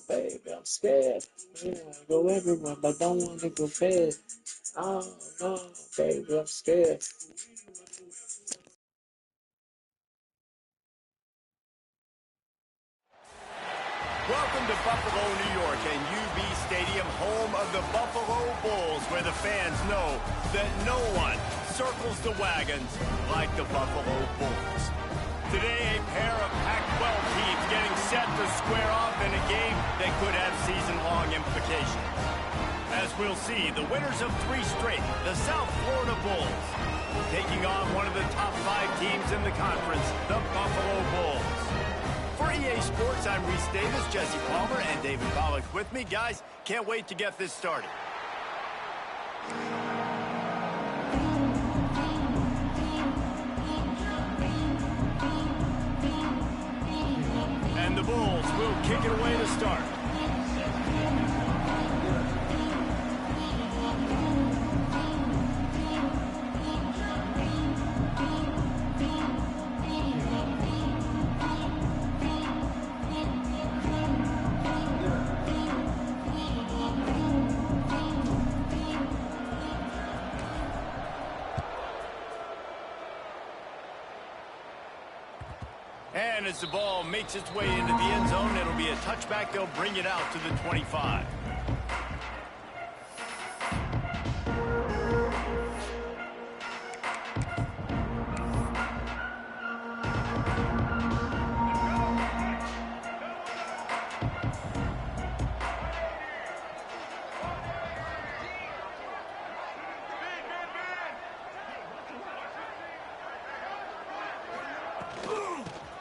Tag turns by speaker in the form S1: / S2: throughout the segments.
S1: Baby, I'm scared. Yeah, I go everywhere, but don't want to go fast. Oh no, baby, I'm scared.
S2: Welcome to Buffalo, New York, and UB Stadium, home of the Buffalo Bulls, where the fans know that no one circles the wagons like the Buffalo Bulls. Today, a pair of Pac-12 teams getting set to square off in a game that could have season-long implications. As we'll see, the winners of 3 straight, the South Florida Bulls, taking on one of the top 5 teams in the conference, the Buffalo Bulls. For EA Sports, I'm Reese Davis, Jesse Palmer, and David Pollack with me. Guys, can't wait to get this started. And the Bulls will kick it away to start. And as the ball makes its way into the end zone, it'll be a touchback. They'll bring it out to the 25.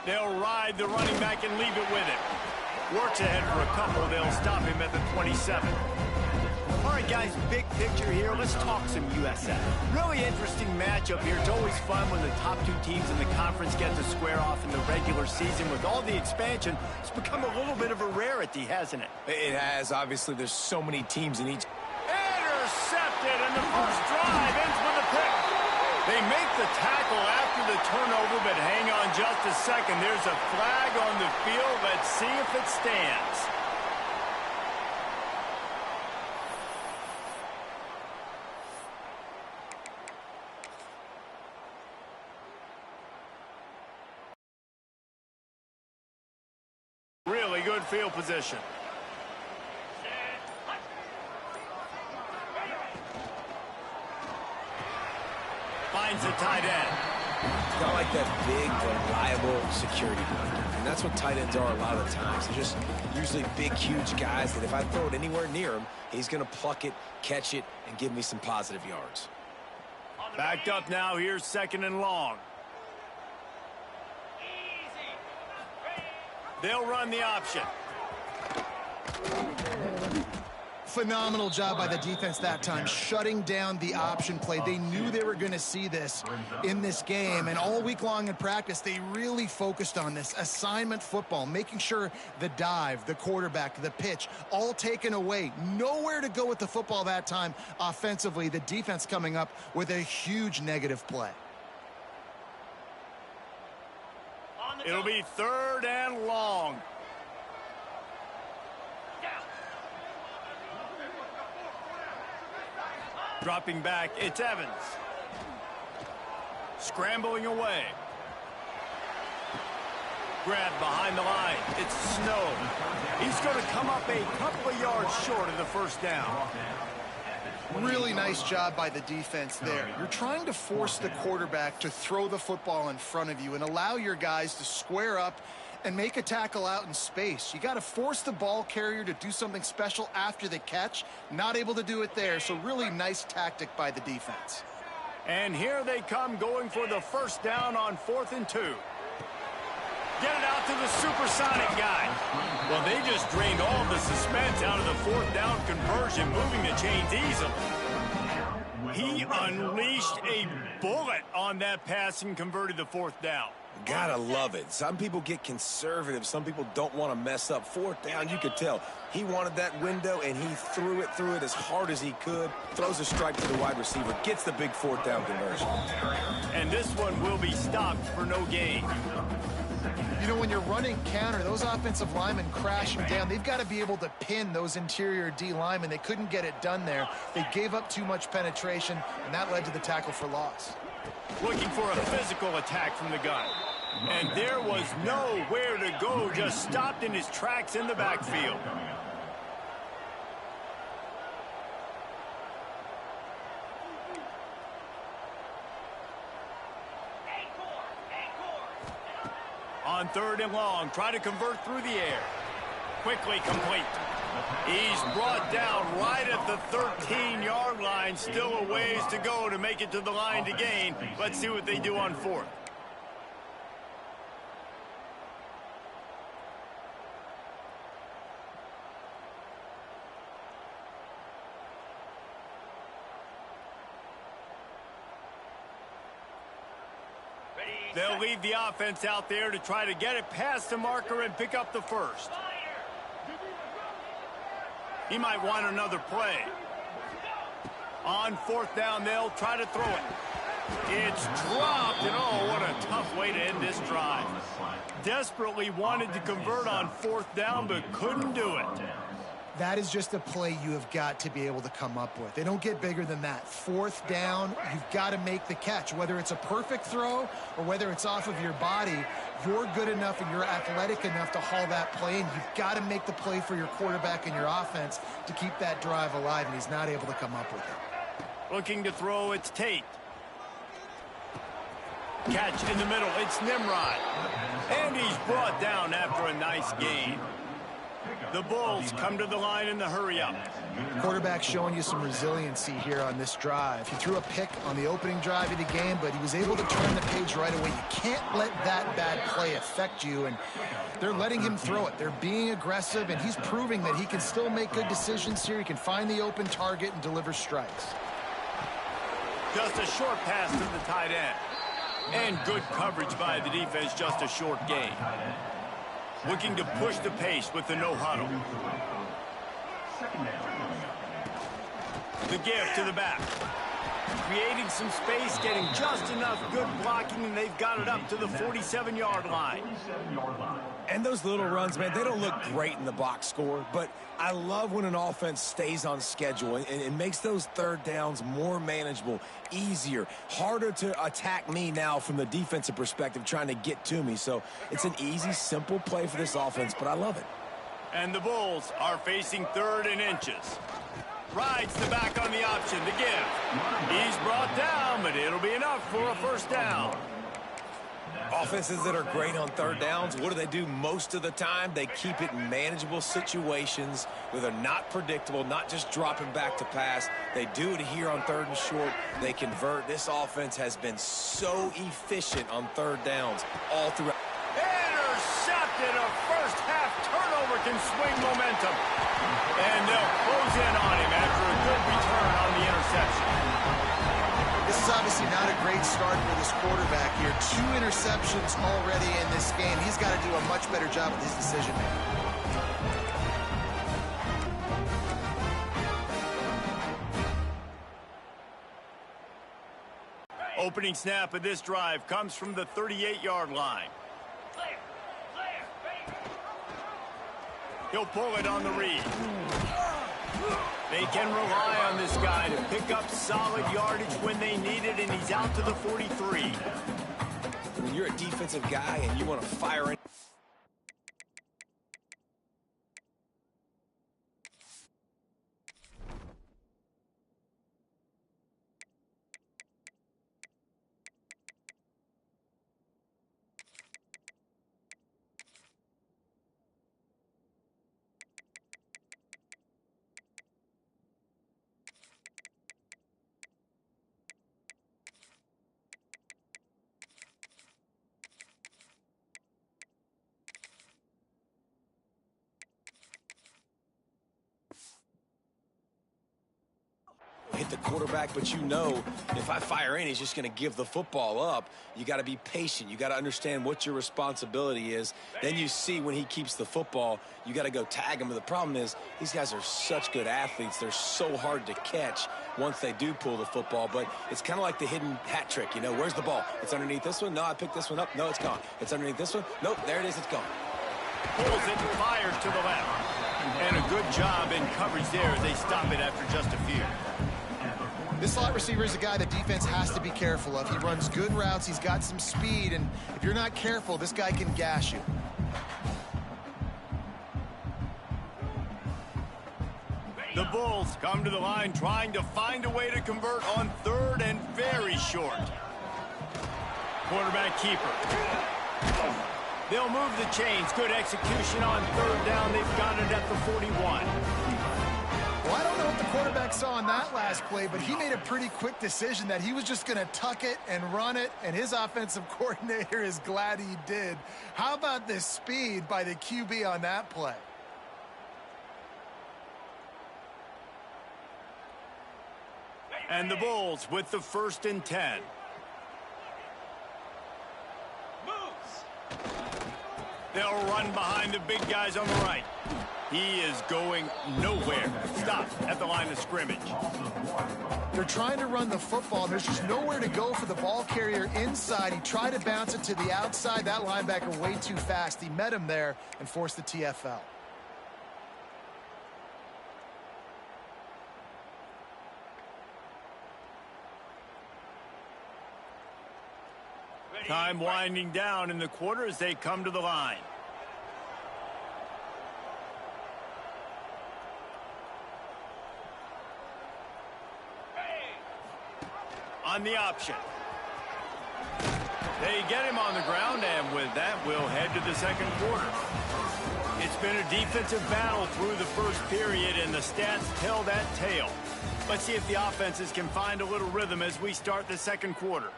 S2: They'll ride the running back and leave it with him. Works ahead for a couple. They'll stop him at the 27. All right, guys, big picture here. Let's talk some USF. Really interesting matchup here. It's always fun when the top 2 teams in the conference get to square off in the regular season. With all the expansion, it's become a little bit of a rarity, hasn't it?
S3: It has. Obviously, there's so many teams in each.
S2: Intercepted, and the first drive ends with a pick. They make the tackle after the turnover, but hang on just a second. There's a flag on the field. Let's see if it stands. Really good field position. Finds the tight end.
S3: Got like that big, reliable security blanket. And that's what tight ends are a lot of the times. They're just usually big, huge guys that if I throw it anywhere near him, he's going to pluck it, catch it, and give me some positive yards.
S2: Backed up now. Here's 2nd and long. They'll run the option.
S4: Phenomenal job by the defense that time, shutting down the option play. They knew they were going to see this in this game, and all week long in practice, they really focused on this assignment football, making sure the dive, the quarterback, the pitch, all taken away. Nowhere to go with the football that time offensively. The defense coming up with a huge negative play.
S2: It'll be 3rd and long. Dropping back, it's Evans. Scrambling away. Grabbed behind the line. It's Snow. He's going to come up a couple of yards short of the first down.
S4: Really nice job by the defense there. You're trying to force the quarterback to throw the football in front of you and allow your guys to square up and make a tackle out in space. You got to force the ball carrier to do something special after the catch. Not able to do it there, so really nice tactic by the defense.
S2: And here they come, going for the first down on 4th and 2. Get it out to the supersonic guy. Well, they just drained all the suspense out of the 4th down conversion, moving the chains easily. He unleashed a bullet on that pass and converted the 4th down.
S3: Gotta love it. Some people get conservative. Some people don't want to mess up. 4th down, you could tell. He wanted that window, and he threw it as hard as he could. Throws a strike to the wide receiver. Gets the big 4th down conversion.
S2: And this one will be stopped for no gain.
S4: You know, when you're running counter, those offensive linemen crashing down, they've got to be able to pin those interior D linemen. They couldn't get it done there. They gave up too much penetration, and that led to the tackle for loss.
S2: Looking for a physical attack from the gun. And there was nowhere to go, just stopped in his tracks in the backfield. On 3rd and long, try to convert through the air. Quickly complete. He's brought down right at the 13-yard line. Still a ways to go to make it to the line to gain. Let's see what they do on 4th. They'll leave the offense out there to try to get it past the marker and pick up the 1st. He might want another play. On 4th down, they'll try to throw it. It's dropped, and oh, what a tough way to end this drive. Desperately wanted to convert on 4th down, but couldn't do it.
S4: That is just a play you have got to be able to come up with. They don't get bigger than that. 4th down, you've got to make the catch. Whether it's a perfect throw or whether it's off of your body, you're good enough and you're athletic enough to haul that play, and you've got to make the play for your quarterback and your offense to keep that drive alive, and he's not able to come up with it.
S2: Looking to throw, it's Tate. Catch in the middle, it's Nimrod. And he's brought down after a nice gain. The Bulls come to the line in the hurry-up.
S4: Quarterback showing you some resiliency here on this drive. He threw a pick on the opening drive of the game, but he was able to turn the page right away. You can't let that bad play affect you, and they're letting him throw it. They're being aggressive, and he's proving that he can still make good decisions here. He can find the open target and deliver strikes.
S2: Just a short pass to the tight end. And good coverage by the defense, just a short gain. Looking to push the pace with the no-huddle. The give to the back. Creating some space, getting just enough good blocking, and they've got it up to the 47-yard line.
S3: And those little runs, man, they don't look great in the box score, but I love when an offense stays on schedule and makes those 3rd downs more manageable, easier, harder to attack me now from the defensive perspective trying to get to me. So it's an easy, simple play for this offense, but I love it.
S2: And the Bulls are facing 3rd and inches. Rides the back on the option to give. He's brought down, but it'll be enough for a 1st down.
S3: Offenses that are great on 3rd downs, what do? Most of the time? They keep it in manageable situations where they're not predictable, not just dropping back to pass. They do it here on 3rd and short. They convert. This offense has been so efficient on 3rd downs all throughout.
S2: Intercepted. A first-half turnover can swing momentum. And they'll close in on him after a good return on the interception.
S4: This is obviously not a great start for this quarterback here. 2 interceptions already in this game. He's got to do a much better job with his decision-making.
S2: Opening snap of this drive comes from the 38-yard line. He'll pull it on the read. They can rely on this guy to pick up solid yardage when they need it, and he's out to the 43.
S3: When you're a defensive guy and you want to fire in. at the quarterback, but you know if I fire in, he's just going to give the football up. You got to be patient. You got to understand what your responsibility is. Then you see when he keeps the football, you got to go tag him. But the problem is these guys are such good athletes. They're so hard to catch once they do pull the football. But it's kind of like the hidden hat trick. You know, where's the ball? It's underneath this one. No, I picked this one up. No, it's gone. It's underneath this one. Nope, there it is. It's gone.
S2: Pulls it and fires to the left. And a good job in coverage there as they stop it after just a few.
S4: This slot receiver is a guy the defense has to be careful of. He runs good routes. He's got some speed. And if you're not careful, this guy can gash you.
S2: The Bulls come to the line trying to find a way to convert on third and very short. Quarterback keeper. They'll move the chains. Good execution on third down. They've got it at the 41.
S4: Well, I don't know what the quarterback saw on that last play, but he made a pretty quick decision that he was just going to tuck it and run it, and his offensive coordinator is glad he did. How about the speed by the QB on that play?
S2: And the Bulls with the 1st and 10. They'll run behind the big guys on the right. He is going nowhere. Stop at the line of scrimmage.
S4: They're trying to run the football. There's just nowhere to go for the ball carrier inside. He tried to bounce it to the outside. That linebacker way too fast. He met him there and forced the TFL.
S2: Time winding down in the quarter as they come to the line. On the option. They get him on the ground, and with that, we'll head to the second quarter. It's been a defensive battle through the first period, and the stats tell that tale. Let's see if the offenses can find a little rhythm as we start the second quarter.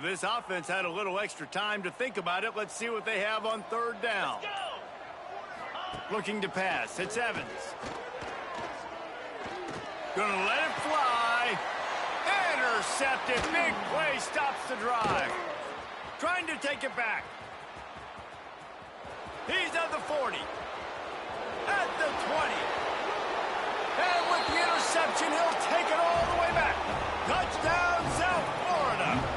S2: This offense had a little extra time to think about it. Let's see what they have on third down. Looking to pass. It's Evans. Gonna let it fly. Intercepted. Big play stops the drive. Trying to take it back. He's at the 40. At the 20. And with the interception, he'll take it all the way back. Touchdown, South Florida.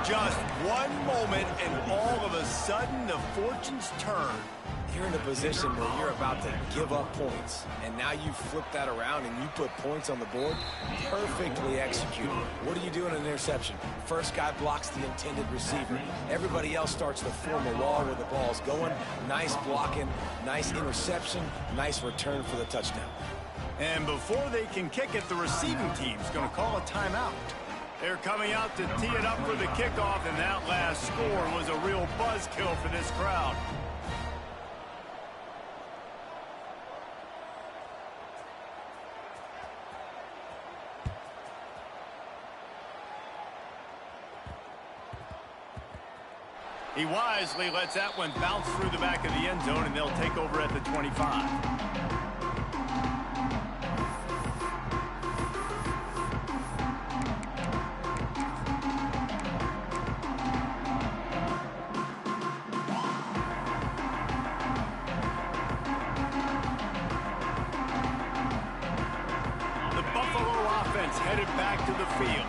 S2: Just one moment, and all of a sudden, the fortunes turn.
S3: You're in a position where you're about to give up points, and now you flip that around and you put points on the board. Perfectly executed. What do you do in an interception? First guy blocks the intended receiver. Everybody else starts to form a wall where the ball's going. Nice blocking, nice interception, nice return for the touchdown.
S2: And before they can kick it, the receiving team's going to call a timeout. They're coming out to tee it up for the kickoff, and that last score was a real buzzkill for this crowd. He wisely lets that one bounce through the back of the end zone, and they'll take over at the 25. Headed back to the field.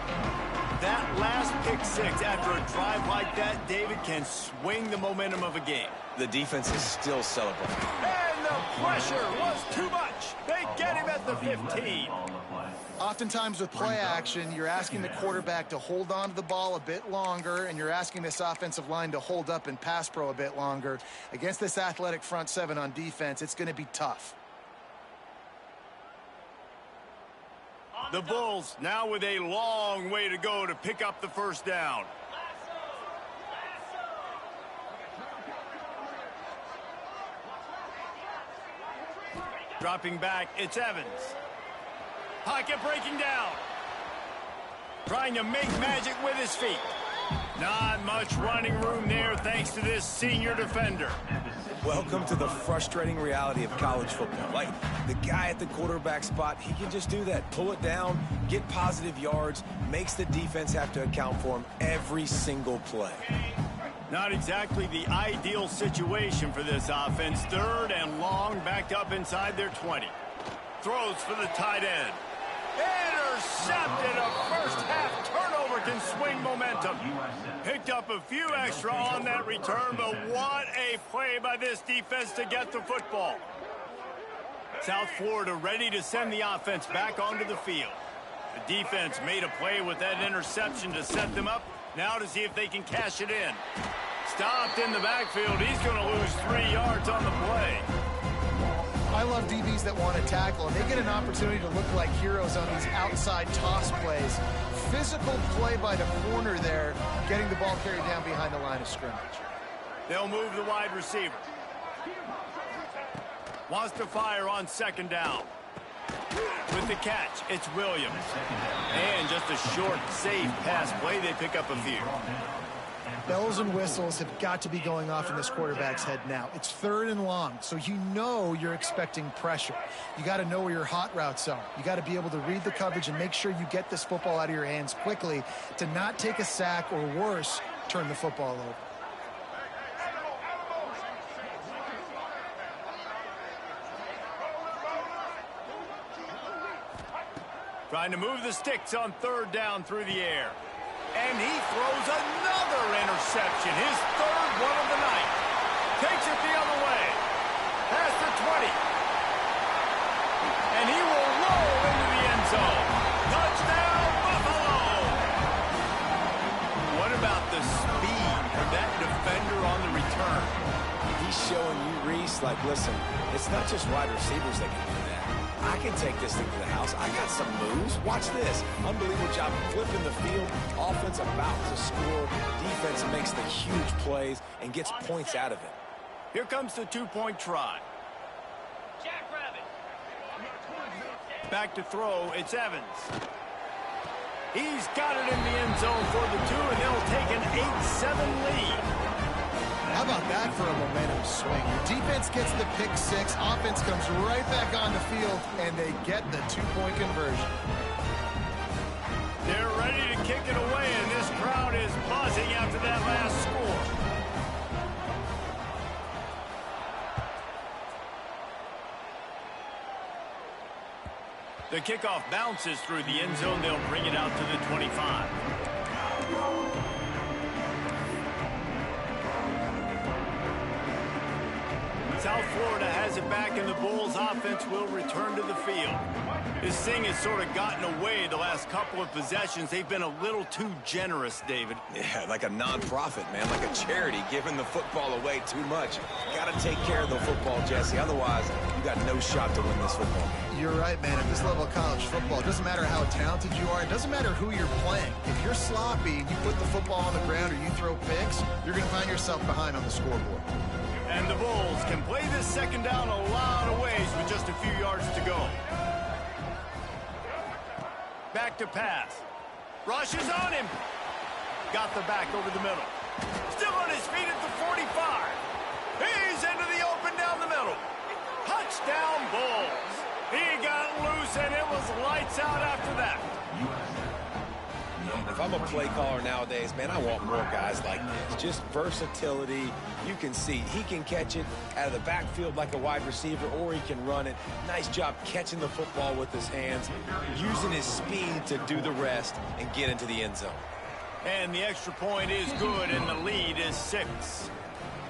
S2: That last pick six after a drive like that, David, can swing the momentum of a game.
S3: The defense is still celebrating.
S2: And the pressure was too much. They get him at the 15.
S4: Oftentimes with play action, you're asking the quarterback to hold on to the ball a bit longer, and you're asking this offensive line to hold up in pass pro a bit longer. Against this athletic front seven on defense, it's going to be tough.
S2: The Bulls now with a long way to go to pick up the first down. Dropping back, it's Evans. Pocket breaking down. Trying to make magic with his feet. Not much running room there thanks to this senior defender.
S3: Welcome to the frustrating reality of college football. Like, the guy at the quarterback spot, he can just do that. Pull it down, get positive yards, makes the defense have to account for him every single play.
S2: Not exactly the ideal situation for this offense. 3rd and long, backed up inside their 20. Throws for the tight end. Intercepted. A first-half turnover can swing momentum. Picked up a few extra on that return, but what a play by this defense to get the football. South Florida ready to send the offense back onto the field. The defense made a play with that interception to set them up. Now to see if they can cash it in. Stopped in the backfield. He's going to lose 3 yards on the play.
S4: I love DBs that want to tackle, and they get an opportunity to look like heroes on these outside toss plays. Physical play by the corner there, getting the ball carried down behind the line of scrimmage.
S2: They'll move the wide receiver. Wants to fire on 2nd down. With the catch, it's Williams. And just a short, safe pass play. They pick up a few.
S4: Bells and whistles have got to be going off in this quarterback's head now. It's 3rd and long, so you know you're expecting pressure. You got to know where your hot routes are. You got to be able to read the coverage and make sure you get this football out of your hands quickly to not take a sack or worse, turn the football over.
S2: Trying to move the sticks on 3rd down through the air. And he throws another interception. His 3rd one of the night. Takes it the other way. Past the 20. And he will roll into the end zone. Touchdown, Buffalo! What about the speed of that defender on the return?
S3: He's showing you, Reese, like, listen, it's not just wide receivers that can do that. I can take this thing to the house. I got some moves. Watch this. Unbelievable job flipping the field. Offense about to score. Defense makes the huge plays and gets points out of it.
S2: Here comes the 2-point try. Back to throw. It's Evans. He's got it in the end zone for the 2, and they'll take an 8-7 lead.
S4: How about that for a momentum swing? The defense gets the pick 6, offense comes right back on the field, and they get the 2-point conversion.
S2: They're ready to kick it away, and this crowd is buzzing after that last score. The kickoff bounces through the end zone. They'll bring it out to the 25. South Florida has it back, and the Bulls offense will return to the field. This thing has sort of gotten away the last couple of possessions. They've been a little too generous, David.
S3: Yeah, like a non-profit, man, like a charity, giving the football away too much. Got to take care of the football, Jesse. Otherwise, you got no shot to win this football game.
S4: You're right, man. At this level of college football, it doesn't matter how talented you are. It doesn't matter who you're playing. If you're sloppy and you put the football on the ground or you throw picks, you're going to find yourself behind on the scoreboard.
S2: And the Bulls can play this 2nd down a lot of ways with just a few yards to go. Back to pass. Rushes on him. Got the back over the middle. Still on his feet at the 45. He's into the open down the middle. Touchdown, Bulls. He got loose, and it was lights out after that.
S3: If I'm a play caller nowadays, man, I want more guys like this. Just versatility. You can see he can catch it out of the backfield like a wide receiver, or he can run it. Nice job catching the football with his hands, using his speed to do the rest and get into the end zone.
S2: And the extra point is good, and the lead is 6.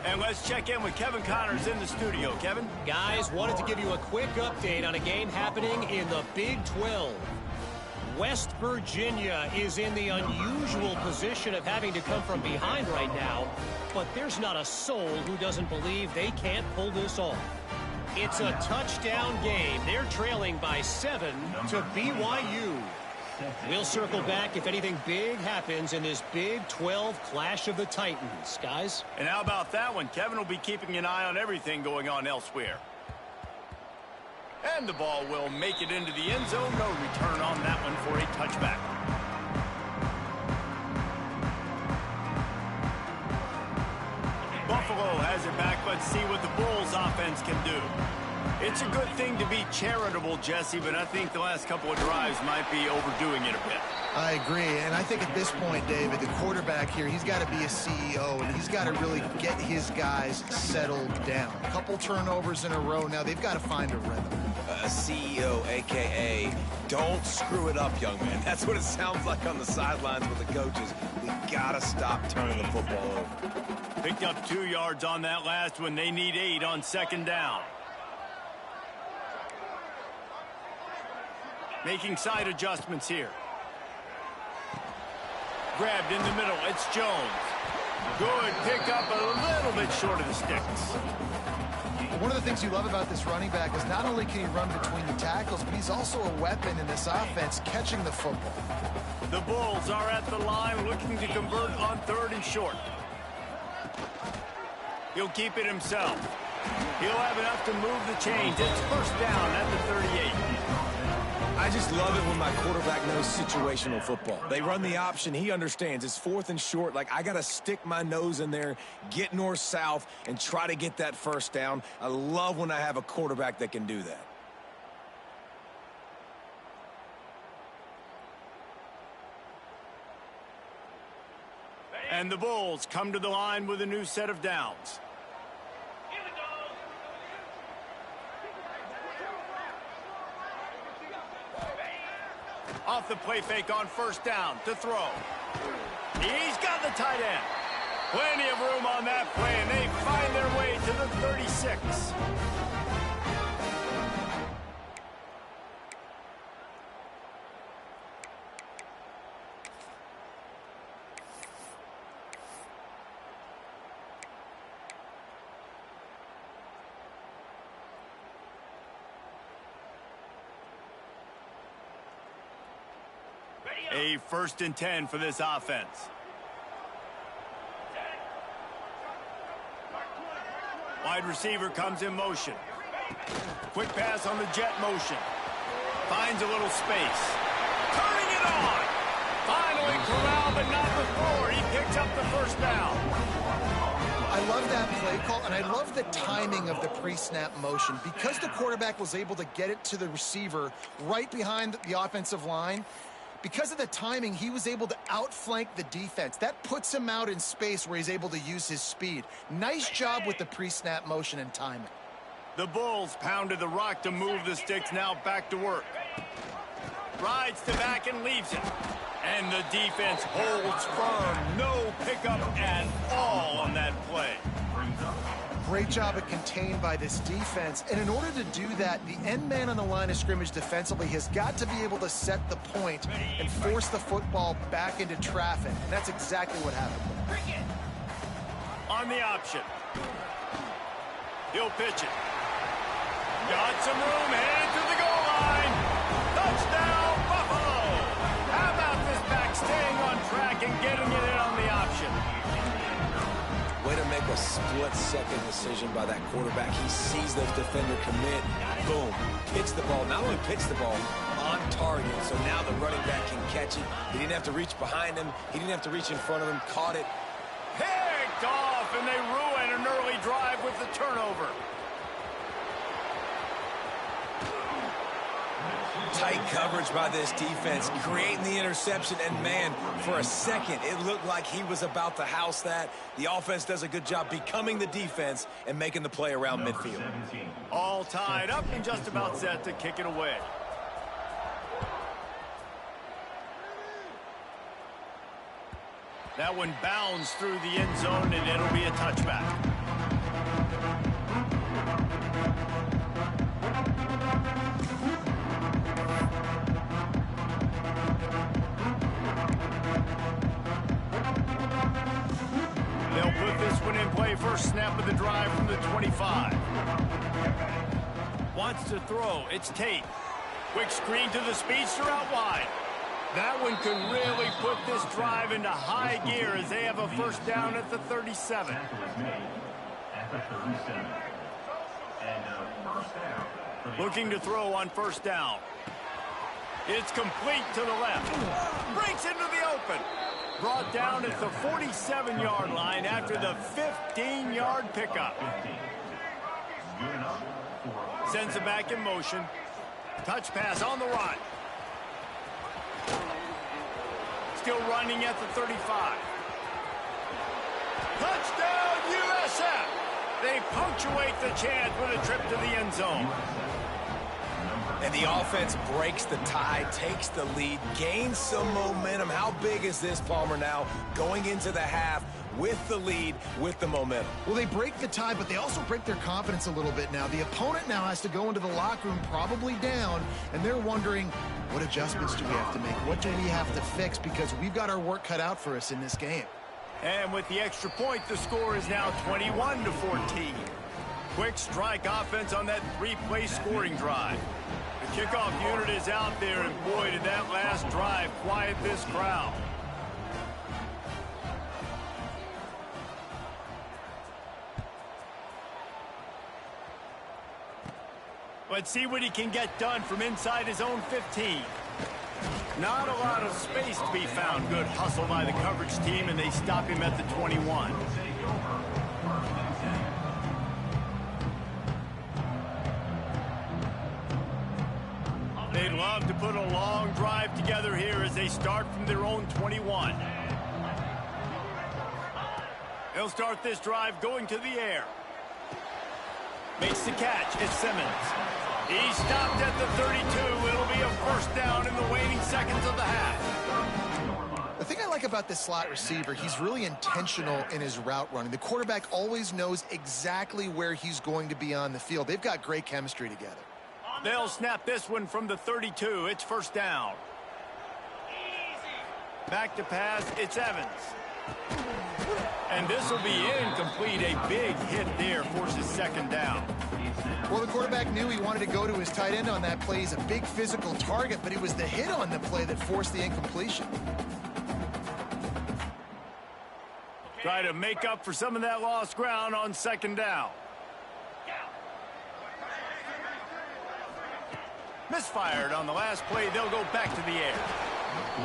S2: And let's check in with Kevin Connors in the studio. Kevin?
S5: Guys, wanted to give you a quick update on a game happening in the Big 12. West Virginia is in the unusual position of having to come from behind right now, but there's not a soul who doesn't believe they can't pull this off. It's a touchdown game. They're trailing by 7 to BYU. We'll circle back if anything big happens in this Big 12 clash of the Titans, guys.
S2: And how about that one? Kevin will be keeping an eye on everything going on elsewhere. And the ball will make it into the end zone. No return on that one for a touchback. Buffalo has it back. Let's see what the Bulls offense can do. It's a good thing to be charitable, Jesse, but I think the last couple of drives might be overdoing it a bit.
S4: I agree, and I think at this point, David, the quarterback here, he's got to be a CEO, and he's got to really get his guys settled down. A couple turnovers in a row. Now they've got to find a rhythm.
S3: A CEO, a.k.a. don't screw it up, young man. That's what it sounds like on the sidelines with the coaches. We got to stop turning the football over.
S2: Picked up 2 yards on that last one. They need 8 on second down. Making side adjustments here. Grabbed in the middle. It's Jones. Good pick up, a little bit short of the sticks.
S4: One of the things you love about this running back is not only can he run between the tackles, but he's also a weapon in this offense, catching the football.
S2: The Bulls are at the line looking to convert on 3rd and short. He'll keep it himself. He'll have enough to move the chains. It's first down at the 38.
S3: I just love it when my quarterback knows situational football. They run the option. He understands. It's 4th and short. Like, I got to stick my nose in there, get north-south, and try to get that first down. I love when I have a quarterback that can do that.
S2: And the Bulls come to the line with a new set of downs. Off the play fake on first down to throw. He's got the tight end. Plenty of room on that play, and they find their way to the 36. A 1st and 10 for this offense. Wide receiver comes in motion. Quick pass on the jet motion. Finds a little space. Turning it on. Finally corralled, but not before. He picks up the first down.
S4: I love that play call, and I love the timing of the pre-snap motion. Because the quarterback was able to get it to the receiver right behind the offensive line, because of the timing, he was able to outflank the defense. That puts him out in space where he's able to use his speed. Nice job with the pre-snap motion and timing.
S2: The Bulls pounded the rock to move the sticks, now back to work. Rides to back and leaves it. And the defense holds firm. No pickup at all on that play.
S4: Great job of contained by this defense. And in order to do that, the end man on the line of scrimmage defensively has got to be able to set the point and force the football back into traffic. And that's exactly what happened.
S2: On the option. He'll pitch it. Got some room, headed to the goal line. Touchdown, Buffalo! How about this back staying on track and getting it in on the option?
S3: Way to make a split-second decision by that quarterback. He sees the defender commit. Boom. Pitch the ball. Not only pitch the ball, on target. So now the running back can catch it. He didn't have to reach behind him. He didn't have to reach in front of him. Caught it.
S2: Picked off, and they ruin an early drive with the turnover.
S3: Tight coverage by this defense, creating the interception, and man, for a second, it looked like he was about to house that. The offense does a good job becoming the defense and making the play around midfield.
S2: All tied up and just about set to kick it away. That one bounds through the end zone, and it'll be a touchback. They'll put this one in play. First snap of the drive from the 25. Wants to throw. It's Tate. Quick screen to the speedster out wide. That one could really put this drive into high gear as they have a first down at the 37. Looking to throw on first down. It's complete to the left. Breaks into the open. Brought down at the 47-yard line after the 15-yard pickup. Sends it back in motion. Touch pass on the run. Still running at the 35. Touchdown, USF! They punctuate the chance with a trip to the end zone.
S3: And the offense breaks the tie, takes the lead, gains some momentum. How big is this, Palmer, now going into the half with the lead, with the momentum?
S4: Well, they break the tie, but they also break their confidence a little bit now. The opponent now has to go into the locker room probably down, and they're wondering, what adjustments do we have to make? What do we have to fix? Because we've got our work cut out for us in this game.
S2: And with the extra point, the score is now 21-14. Quick strike offense on that three-play scoring drive. The kickoff unit is out there, and boy, did that last drive quiet this crowd. Let's see what he can get done from inside his own 15. Not a lot of space to be found. Good hustle by the coverage team, and they stop him at the 21. They'd love to put a long drive together here as they start from their own 21. They'll start this drive going to the air. Makes the catch. It's Simmons. He stopped at the 32. It'll be a first down in the waning seconds of the half.
S4: The thing I like about this slot receiver, he's really intentional in his route running. The quarterback always knows exactly where he's going to be on the field. They've got great chemistry together.
S2: They'll snap this one from the 32. It's first down. Back to pass. It's Evans. And this will be incomplete. A big hit there forces second down.
S4: Well, the quarterback knew he wanted to go to his tight end on that play. He's a big physical target, but it was the hit on the play that forced the incompletion.
S2: Try to make up for some of that lost ground on second down. Misfired on the last play. They'll go back to the air.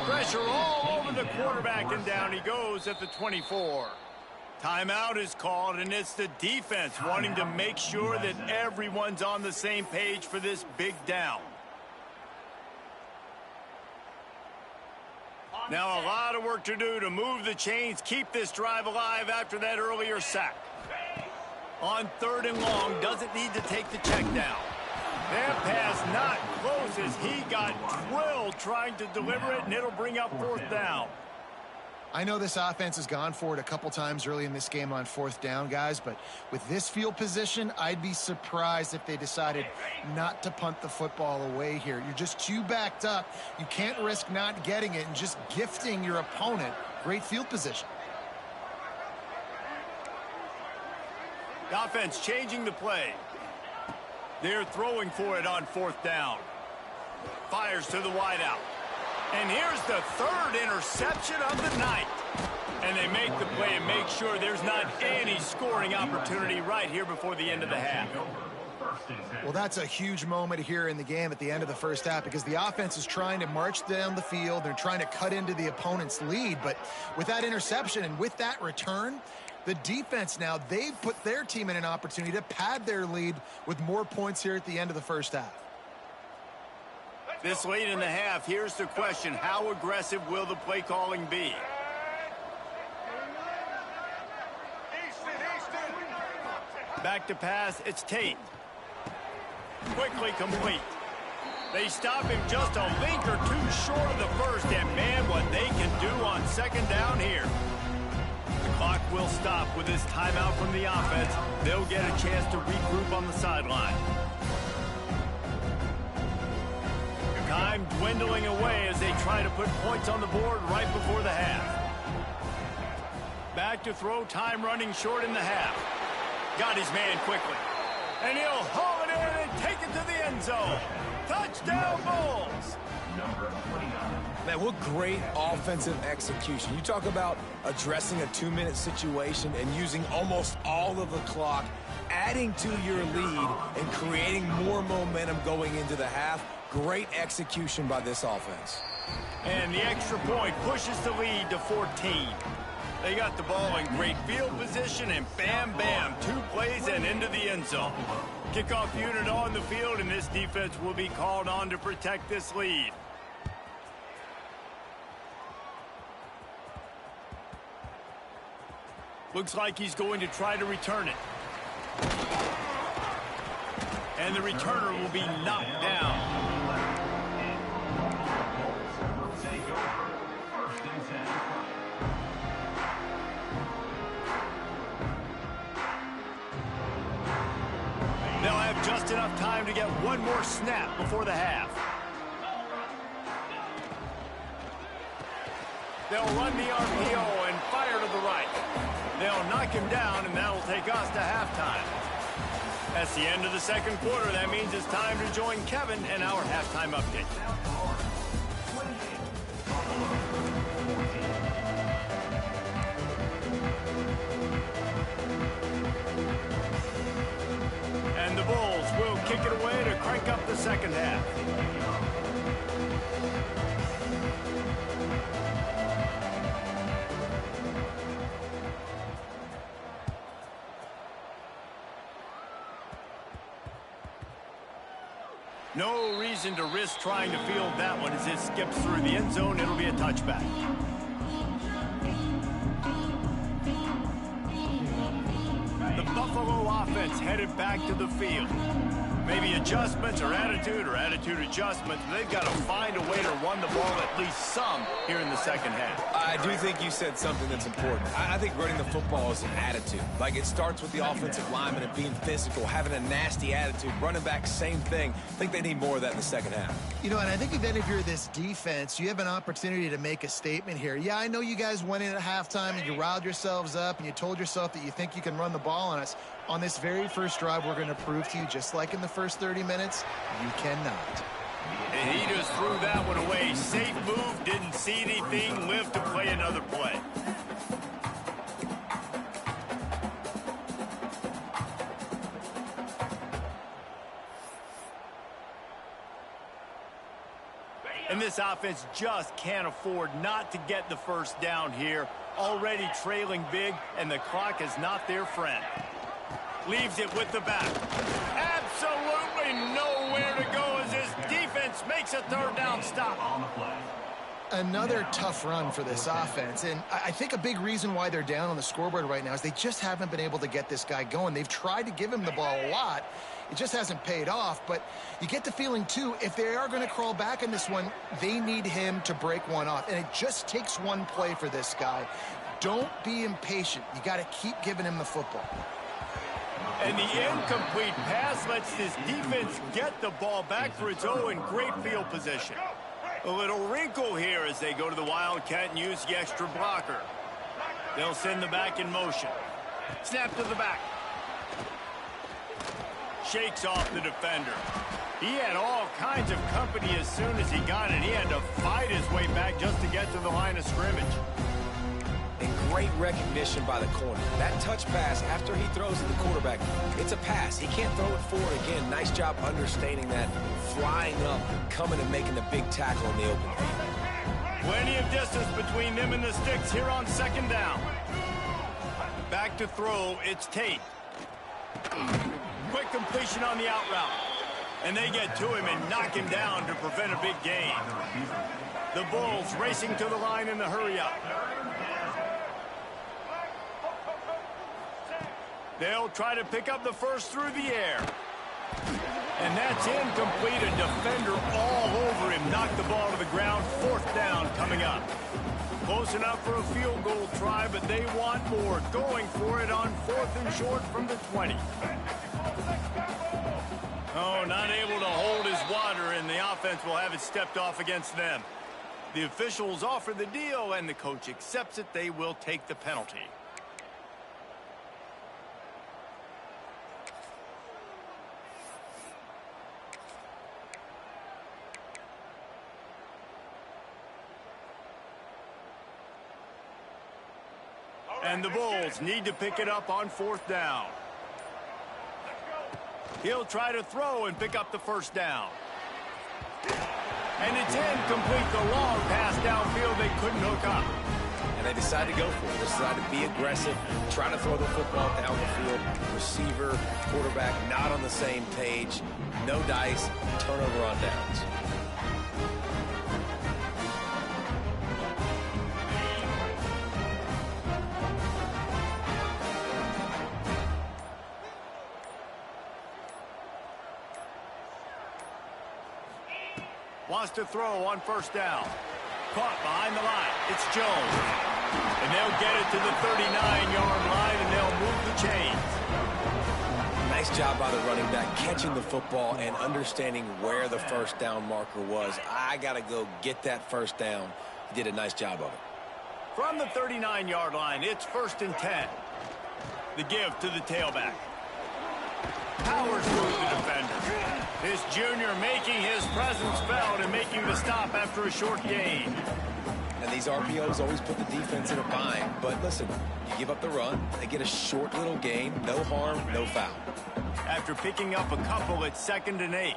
S2: Pressure all over the quarterback, and down he goes at the 24. Timeout is called, and it's the defense wanting to make sure that everyone's on the same page for this big down. Now a lot of work to do to move the chains, keep this drive alive after that earlier sack. On third and long, doesn't need to take the check down. That pass not close as he got drilled trying to deliver it, and it'll bring up fourth down.
S4: I know this offense has gone for it a couple times early in this game on fourth down, guys, but with this field position, I'd be surprised if they decided not to punt the football away here. You're just too backed up. You can't risk not getting it and just gifting your opponent great field position.
S2: The offense changing the play. They're throwing for it on fourth down. Fires to the wideout. And here's the third interception of the night. And they make the play and make sure there's not any scoring opportunity right here before the end of the half.
S4: Well, that's a huge moment here in the game at the end of the first half because the offense is trying to march down the field. They're trying to cut into the opponent's lead. But with that interception and with that return, the defense now, they've put their team in an opportunity to pad their lead with more points here at the end of the first half.
S2: This late in the half, here's the question. How aggressive will the play calling be? Back to pass, it's Tate. Quickly complete. They stop him just a link or two short of the first, and man, what they can do on second down here. The clock will stop with this timeout from the offense. They'll get a chance to regroup on the sideline. Time dwindling away as they try to put points on the board right before the half. Back to throw, time running short in the half. Got his man quickly. And he'll haul it in and take it to the end zone. Touchdown, Bulls!
S3: Man, what great offensive execution. You talk about addressing a 2-minute situation and using almost all of the clock adding to your lead and creating more momentum going into the half. Great execution by this offense.
S2: And the extra point pushes the lead to 14. They got the ball in great field position, and bam, bam, 2 plays and into the end zone. Kickoff unit on the field, and this defense will be called on to protect this lead. Looks like he's going to try to return it. And the returner will be knocked down. They'll have just enough time to get one more snap before the half. They'll run the RPO and fire to the right. They'll knock him down, and that'll take us to halftime. That's the end of the second quarter. That means it's time to join Kevin and our halftime update. And the Bulls will kick it away to crank up the second half. No reason to risk trying to field that one as it skips through the end zone. It'll be a touchback. The Buffalo offense headed back to the field. Maybe adjustments or attitude adjustments. They've got to find a way to run the ball at least some here in the second half.
S3: I do think you said something that's important. I think running the football is an attitude. Like, it starts with the offensive lineman and being physical, having a nasty attitude. Running back, same thing. I think they need more of that in the second half.
S4: You know, and I think then if you're this defense, you have an opportunity to make a statement here. Yeah, I know you guys went in at halftime and you riled yourselves up and you told yourself that you think you can run the ball on us. On this very first drive, we're going to prove to you, just like in the first 30 minutes, you cannot.
S2: And he just threw that one away. Safe move, didn't see anything, lived to play another play. And this offense just can't afford not to get the first down here. Already trailing big, and the clock is not their friend. Leaves it with the back. Absolutely nowhere to go as his defense makes a third down stop.
S4: Another tough run for this offense, and I think a big reason why they're down on the scoreboard right now is they just haven't been able to get this guy going. They've tried to give him the ball a lot. It just hasn't paid off, but you get the feeling, too, if they are going to crawl back in this one, they need him to break one off, and it just takes one play for this guy. Don't be impatient. You got to keep giving him the football.
S2: And the incomplete pass lets this defense get the ball back for its own in great field position. A little wrinkle here as they go to the Wildcat and use the extra blocker. They'll send the back in motion. Snap to the back. Shakes off the defender. He had all kinds of company as soon as he got it. He had to fight his way back just to get to the line of scrimmage.
S3: And great recognition by the corner. That touch pass after he throws to the quarterback, it's a pass. He can't throw it forward again. Nice job understanding that, flying up, coming and making the big tackle in the open field.
S2: Plenty of distance between them and the sticks here on second down. Back to throw, it's Tate. Quick completion on the out route. And they get to him and knock him down to prevent a big gain. The Bulls racing to the line in the hurry-up. They'll try to pick up the first through the air. And that's incomplete. A defender all over him. Knocked the ball to the ground. Fourth down coming up. Close enough for a field goal try, but they want more. Going for it on 4th and short from the 20. Oh, not able to hold his water, and the offense will have it stepped off against them. The officials offer the deal, and the coach accepts it. They will take the penalty. And the Bulls need to pick it up on 4th down. He'll try to throw and pick up the first down. And it's incomplete. The long pass downfield they couldn't hook up.
S3: And they decided to go for it. They decided to be aggressive, try to throw the football down the field. Receiver, quarterback, not on the same page. No dice, turnover on downs.
S2: Wants to throw on first down. Caught behind the line. It's Jones. And they'll get it to the 39-yard line, and they'll move the chains.
S3: Nice job by the running back, catching the football and understanding where the first down marker was. I got to go get that first down. He did a nice job of it.
S2: From the 39-yard line, it's 1st and 10. The give to the tailback. Powers through the defender. This junior making his presence felt and making the stop after a short gain.
S3: And these RPOs always put the defense in a bind. But listen, you give up the run, they get a short little gain, no harm, no foul.
S2: After picking up a couple, it's 2nd and 8.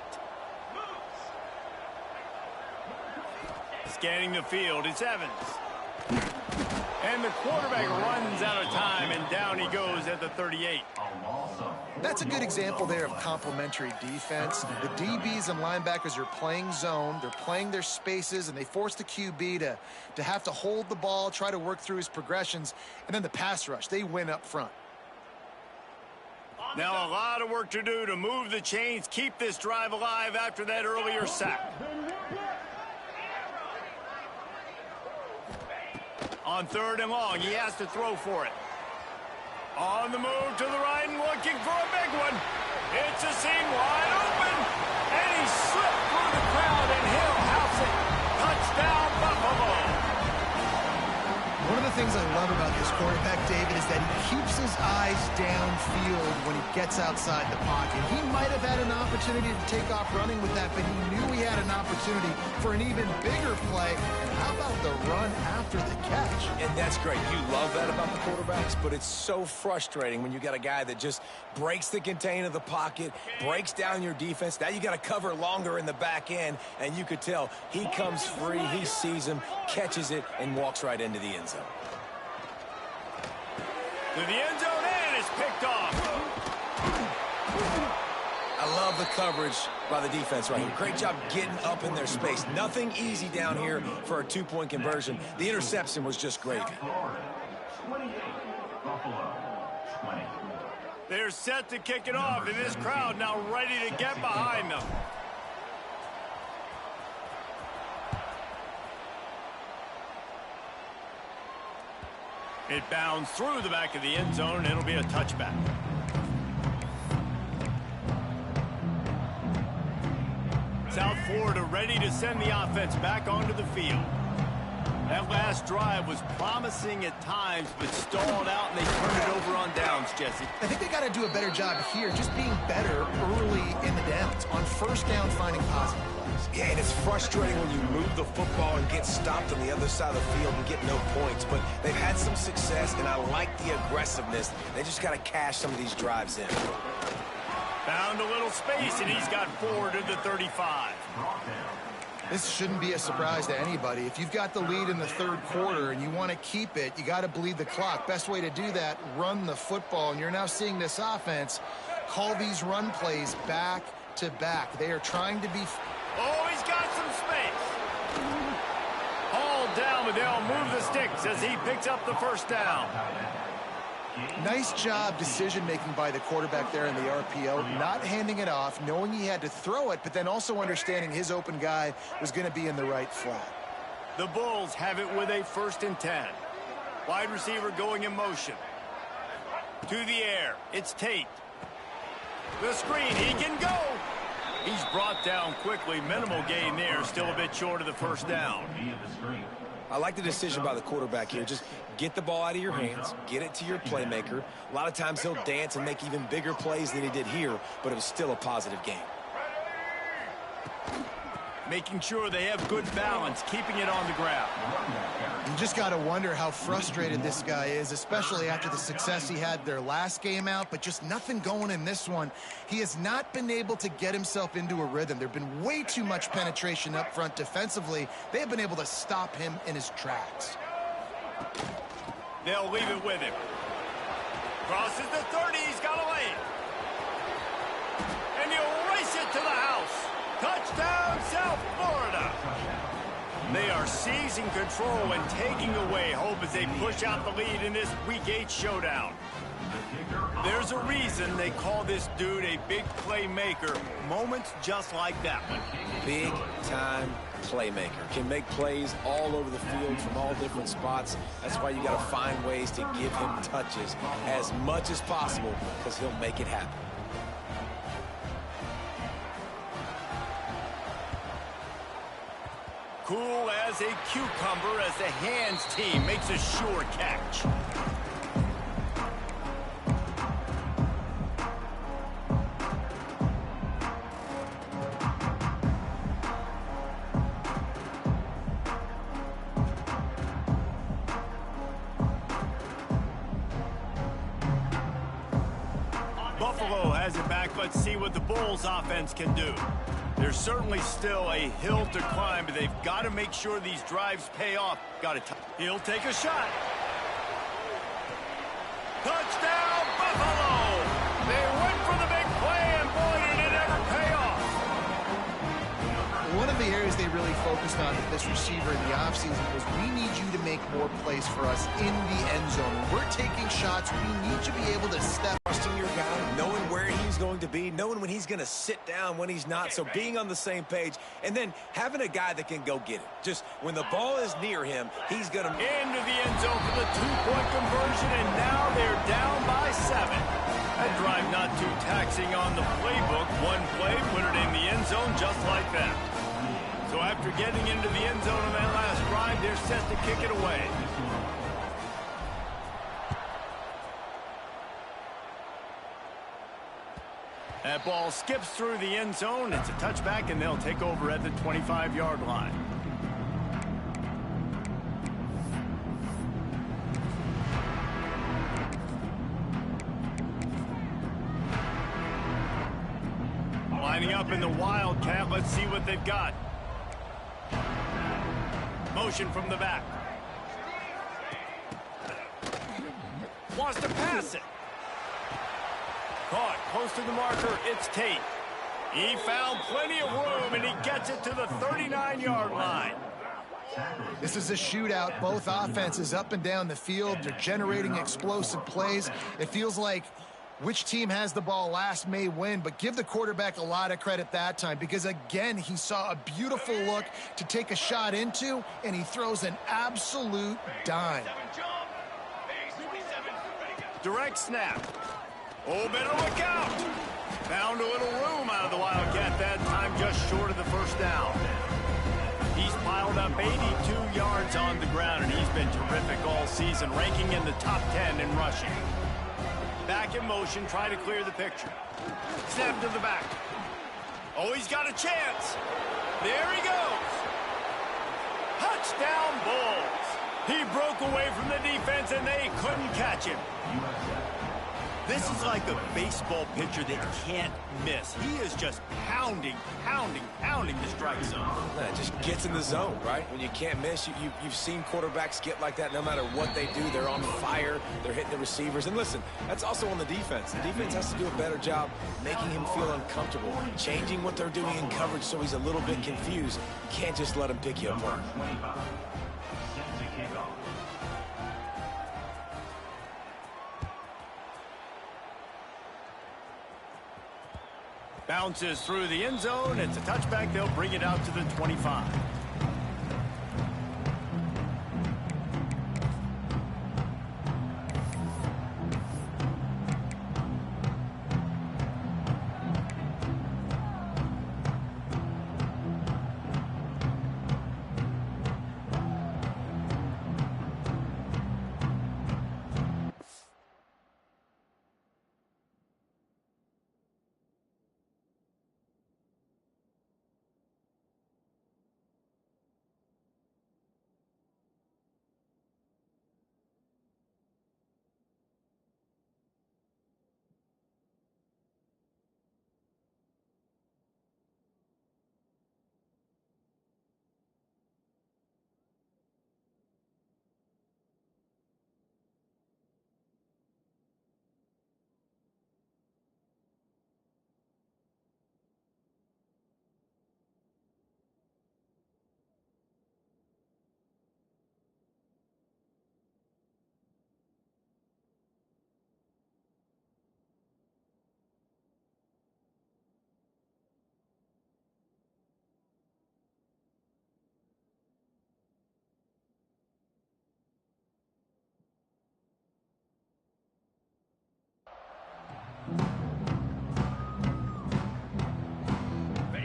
S2: Scanning the field, it's Evans. And the quarterback runs out of time, and down he goes at the 38.
S4: That's a good example there of complementary defense. The DBs and linebackers are playing zone, they're playing their spaces, and they force the QB to have to hold the ball, try to work through his progressions, and then the pass rush, they win up front.
S2: Now a lot of work to do to move the chains, keep this drive alive after that earlier sack. On 3rd and long, he has to throw for it. On the move to the right and looking for a big one. It's a seam wide open. And he slipped through the crowd and he'll house it. Touchdown, Buffalo.
S4: One of the things I love about this quarterback, David, is that he keeps his eyes downfield when he gets outside the pocket. He might have had an opportunity to take off running with that, but he knew he had an opportunity for an even bigger play. And how about the run after the catch?
S3: And that's great. You love that about the quarterbacks, but it's so frustrating when you got a guy that just breaks the contain of the pocket, breaks down your defense. Now you got to cover longer in the back end, and you could tell he comes free, he sees him, catches it, and walks right into the end zone.
S2: To the end zone, and it's picked off.
S3: I love the coverage by the defense right here. Great job getting up in their space. Nothing easy down here for a 2-point conversion. The interception was just gravy.
S2: They're set to kick it off, and this crowd now ready to get behind them. It bounds through the back of the end zone, and it'll be a touchback. South Florida ready to send the offense back onto the field. That last drive was promising at times, but stalled out, and they turned it over on downs, Jesse.
S4: I think they got to do a better job here, just being better early in the downs. On first down, finding positive plays.
S3: Yeah, and it's frustrating when you move the football and get stopped on the other side of the field and get no points. But they've had some success, and I like the aggressiveness. They just got to cash some of these drives in.
S2: Found a little space, and he's got 4 to the 35.
S4: This shouldn't be a surprise to anybody. If you've got the lead in the 3rd quarter and you want to keep it, you got to bleed the clock. Best way to do that, run the football. And you're now seeing this offense call these run plays back to back. They are trying to be...
S2: Oh, he's got some space. Hauled down, but they'll move the sticks as he picks up the first down.
S4: Nice job decision-making by the quarterback there in the RPO, not handing it off, knowing he had to throw it, but then also understanding his open guy was going to be in the right flat.
S2: The Bulls have it with a 1st and 10. Wide receiver going in motion. To the air, it's Tate. The screen, he can go. He's brought down quickly. Minimal gain there, still a bit short of the first down.
S3: I like the decision by the quarterback here. Just get the ball out of your hands, get it to your playmaker. A lot of times he'll dance and make even bigger plays than he did here, but it was still a positive game.
S2: making sure they have good balance, keeping it on the ground.
S4: You just got to wonder how frustrated this guy is, especially after the success he had their last game out, but just nothing going in this one. He has not been able to get himself into a rhythm. There have been way too much penetration up front defensively. They have been able to stop him in his tracks.
S2: They'll leave it with him. Crosses the 30, he's got to lay it. And he'll race it to the house. Touchdown, South Florida. They are seizing control and taking away hope as they push out the lead in this Week 8 showdown. There's a reason they call this dude a big playmaker. Moments just like that one.
S3: Big-time playmaker. Can make plays all over the field from all different spots. That's why you got to find ways to give him touches as much as possible, because he'll make it happen.
S2: Cool as a cucumber as the hands team makes a sure catch. Buffalo has it back. Let's see what the Bulls offense can do. There's certainly still a hill to climb, but they've got to make sure these drives pay off. He'll take a shot. Touchdown, Buffalo! They went for the big play, and boy, did it ever pay off.
S4: One of the areas they really focused on with this receiver in the offseason was, we need you to make more plays for us in the end zone. When we're taking shots, we need to be able to step.
S3: Trusting your guy, knowing where he's going to be, knowing when he's going to sit down, when he's not, so being on the same page, and then having a guy that can go get it. Just when the ball is near him, he's going to...
S2: Into the end zone for the two-point conversion, and now they're down by 7. That drive not too taxing on the playbook. One play, put it in the end zone just like that. So after getting into the end zone on that last drive, they're set to kick it away. That ball skips through the end zone. It's a touchback, and they'll take over at the 25-yard line. Lining up in the Wildcat. Let's see what they've got. Motion from the back. Wants to pass it. Caught close to the marker. It's Tate. He found plenty of room, and he gets it to the 39-yard line.
S4: This is a shootout. Both offenses up and down the field. They're generating explosive plays. It feels like which team has the ball last may win, but give the quarterback a lot of credit that time, because, again, he saw a beautiful look to take a shot into, and he throws an absolute dime.
S2: Direct snap. Oh, better look out. Found a little room out of the Wildcat that time, just short of the first down. He's piled up 82 yards on the ground, and he's been terrific all season, ranking in the top 10 in rushing. Back in motion, try to clear the picture. Snap to the back. Oh, he's got a chance. There he goes. Touchdown, Bulls. He broke away from the defense, and they couldn't catch him. This is like a baseball pitcher that can't miss. He is just pounding the strike zone.
S3: It just gets in the zone, right? When you can't miss, you've seen quarterbacks get like that no matter what they do. They're on fire. They're hitting the receivers. And listen, that's also on the defense. The defense has to do a better job making him feel uncomfortable, changing what they're doing in coverage so he's a little bit confused. You can't just let him pick you apart.
S2: Bounces through the end zone. It's a touchback. They'll bring it out to the 25.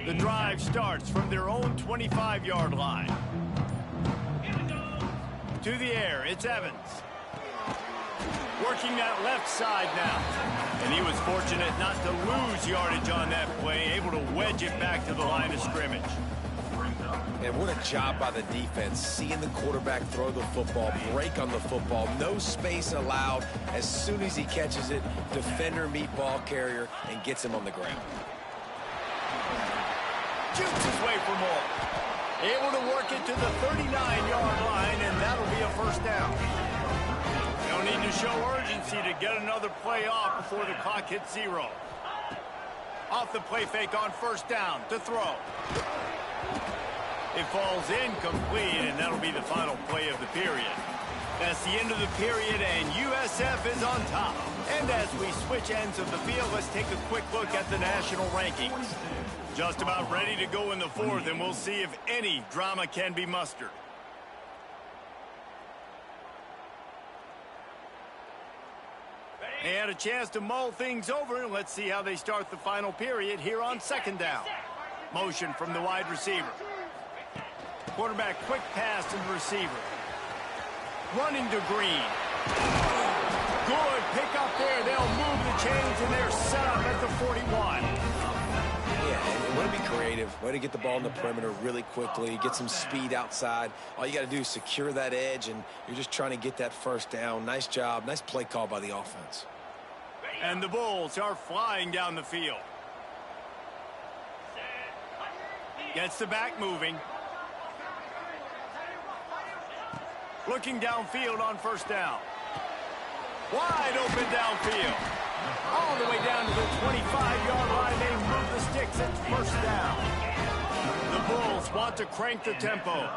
S2: The drive starts from their own 25-yard line. To the air, it's Evans. Working that left side now. And he was fortunate not to lose yardage on that play, able to wedge it back to the line of scrimmage.
S3: And what a job by the defense, seeing the quarterback throw the football, break on the football, no space allowed. As soon as he catches it, defender meet ball carrier and gets him on the ground.
S2: Shoots his way for more. Able to work it to the 39-yard line, and that'll be a first down. They'll need to show urgency to get another play off before the clock hits 0. Off the play fake on first down to throw. It falls incomplete, and that'll be the final play of the period. That's the end of the period, and USF is on top. And as we switch ends of the field, let's take a quick look at the national rankings. Just about ready to go in the fourth, and we'll see if any drama can be mustered. They had a chance to mull things over, and let's see how they start the final period here on second down. Motion from the wide receiver. Quarterback quick pass to the receiver. Running to Green. Good pick up there. They'll move the chains, and they're set up at the 41.
S3: Yeah, way to be creative. Way to get the ball in the perimeter really quickly. Get some speed outside. All you got to do is secure that edge, and you're just trying to get that first down. Nice job. Nice play call by the offense.
S2: And the Bulls are flying down the field. Gets the back moving. Looking downfield on first down. Wide open downfield. All the way down to the 25-yard line. They move the sticks. It's first down. The Bulls want to crank the tempo.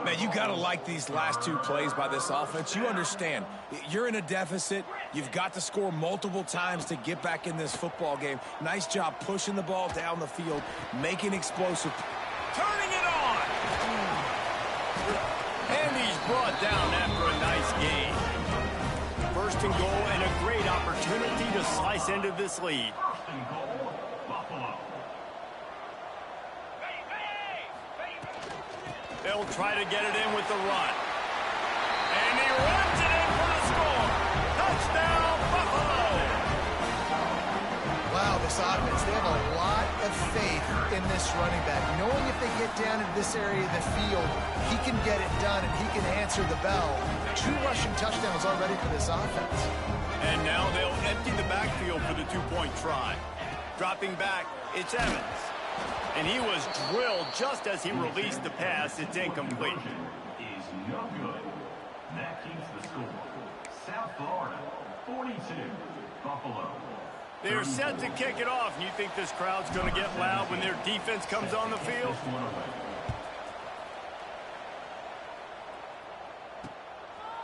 S3: Man, you got to like these last two plays by this offense. You understand. You're in a deficit. You've got to score multiple times to get back in this football game. Nice job pushing the ball down the field, making explosive.
S2: Turning it on. And he's brought down after a nice game. First and goal, and a great opportunity to slice into this lead. They'll try to get it in with the run. And he runs it in for the score. Touchdown, Buffalo!
S4: Wow, this offense, they have a lot of faith in this running back. Knowing if they get down into this area of the field, he can get it done and he can answer the bell. 2 rushing touchdowns already for this offense.
S2: And now they'll empty the backfield for the 2-point try. Dropping back, it's Evans. And he was drilled just as he released the pass. It's incomplete.
S6: Is no good. That keeps the score. South Florida, 42, Buffalo.
S2: They're set to kick it off. And you think this crowd's going to get loud when their defense comes on the field?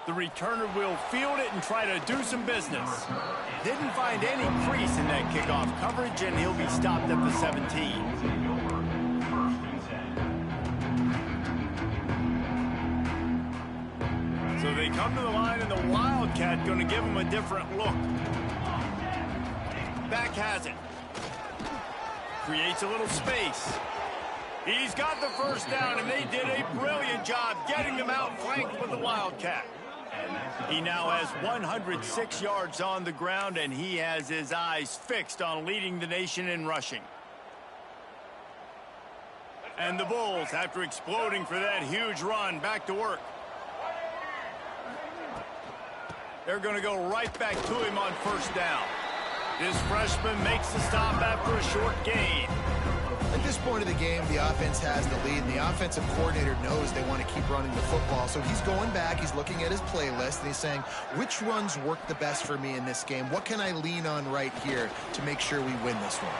S2: The returner will field it and try to do some business. Didn't find any crease in that kickoff coverage, and he'll be stopped at the 17. So they come to the line, and the Wildcat going to give him a different look. Back has it. Creates a little space. He's got the first down, and they did a brilliant job getting them out flanked with the Wildcat. He now has 106 yards on the ground, and he has his eyes fixed on leading the nation in rushing. And the Bulls, after exploding for that huge run, back to work. They're going to go right back to him on first down. This freshman makes the stop after a short gain.
S4: At this point of the game, the offense has the lead, and the offensive coordinator knows they want to keep running the football. So he's going back, he's looking at his playlist, and he's saying, which runs work the best for me in this game? What can I lean on right here to make sure we win this one?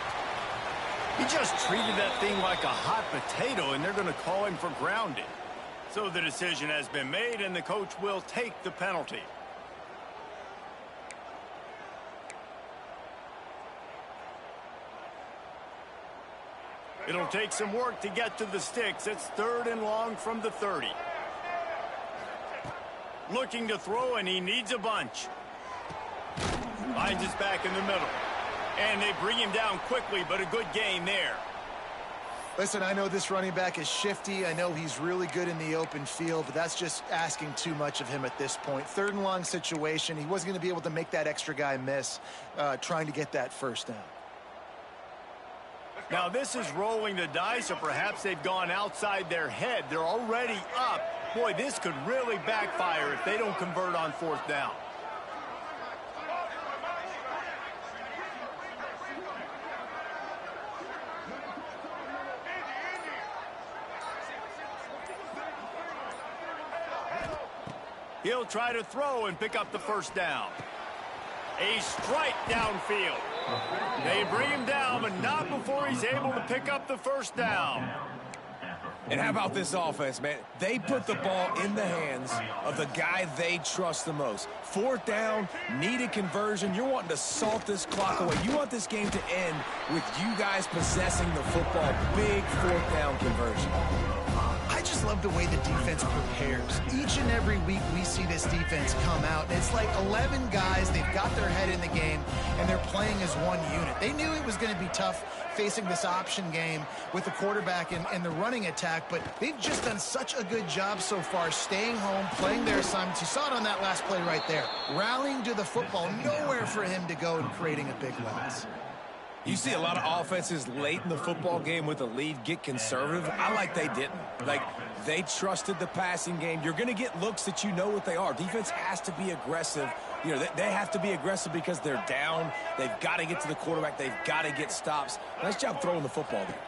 S2: He just treated that thing like a hot potato, and they're going to call him for grounding. So the decision has been made, and the coach will take the penalty. It'll take some work to get to the sticks. It's 3rd and long from the 30. Looking to throw, and he needs a bunch. Finds his back in the middle. And they bring him down quickly, but a good game there.
S4: Listen, I know this running back is shifty. I know he's really good in the open field, but that's just asking too much of him at this point. 3rd and long situation. He wasn't going to be able to make that extra guy miss trying to get that first down.
S2: Now this is rolling the dice, or perhaps they've gone outside their head. They're already up. Boy, this could really backfire if they don't convert on 4th down. He'll try to throw and pick up the first down. A strike downfield. They bring him down, but not before he's able to pick up the first down.
S3: And how about this offense, man? They put the ball in the hands of the guy they trust the most. 4th down, needed conversion. You're wanting to salt this clock away. You want this game to end with you guys possessing the football. Big 4th down conversion.
S4: I just love the way the defense prepares. Each and every week we see this defense come out, and it's like 11 guys, they've got their head in the game, and they're playing as one unit. They knew it was going to be tough facing this option game with the quarterback and the running attack, but they've just done such a good job so far staying home, playing their assignments. You saw it on that last play right there. Rallying to the football, nowhere for him to go and creating a big loss.
S3: You see a lot of offenses late in the football game with a lead get conservative. I like they didn't. Like, they trusted the passing game. You're going to get looks that you know what they are. Defense has to be aggressive. You know, they have to be aggressive because they're down. They've got to get to the quarterback. They've got to get stops. Nice job throwing the football there.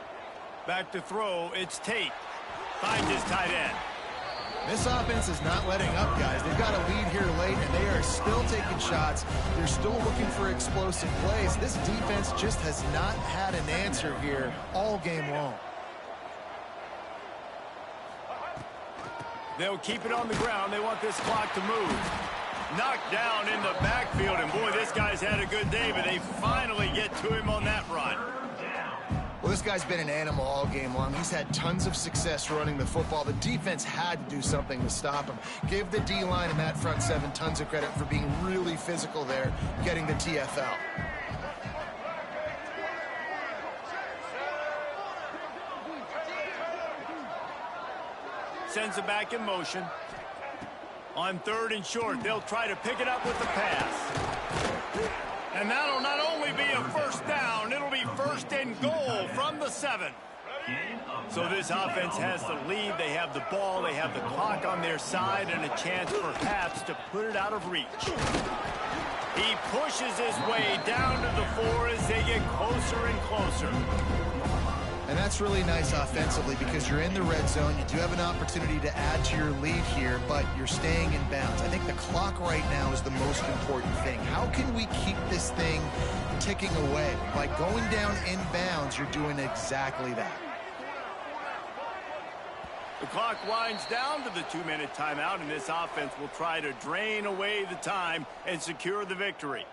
S2: Back to throw, it's Tate. Finds his tight end.
S4: This offense is not letting up, guys. They've got a lead here late, and they are still taking shots. They're still looking for explosive plays. This defense just has not had an answer here all game long.
S2: They'll keep it on the ground. They want this clock to move. Knocked down in the backfield, and boy, this guy's had a good day, but they finally get to him on that run.
S4: Well, this guy's been an animal all game long. He's had tons of success running the football. The defense had to do something to stop him. Give the D-line and that front 7 tons of credit for being really physical there, getting the TFL.
S2: Sends it back in motion. On 3rd and short, they'll try to pick it up with the pass. And that'll not only be a first down, it'll be 1st and goal from the 7. So this offense has the lead. They have the ball. They have the clock on their side and a chance perhaps to put it out of reach. He pushes his way down to the 4 as they get closer and closer.
S4: And that's really nice offensively because you're in the red zone. You do have an opportunity to add to your lead here, but you're staying in bounds. I think the clock right now is the most important thing. How can we keep this thing ticking away? By going down in bounds, you're doing exactly that.
S2: The clock winds down to the 2-minute timeout, and this offense will try to drain away the time and secure the victory.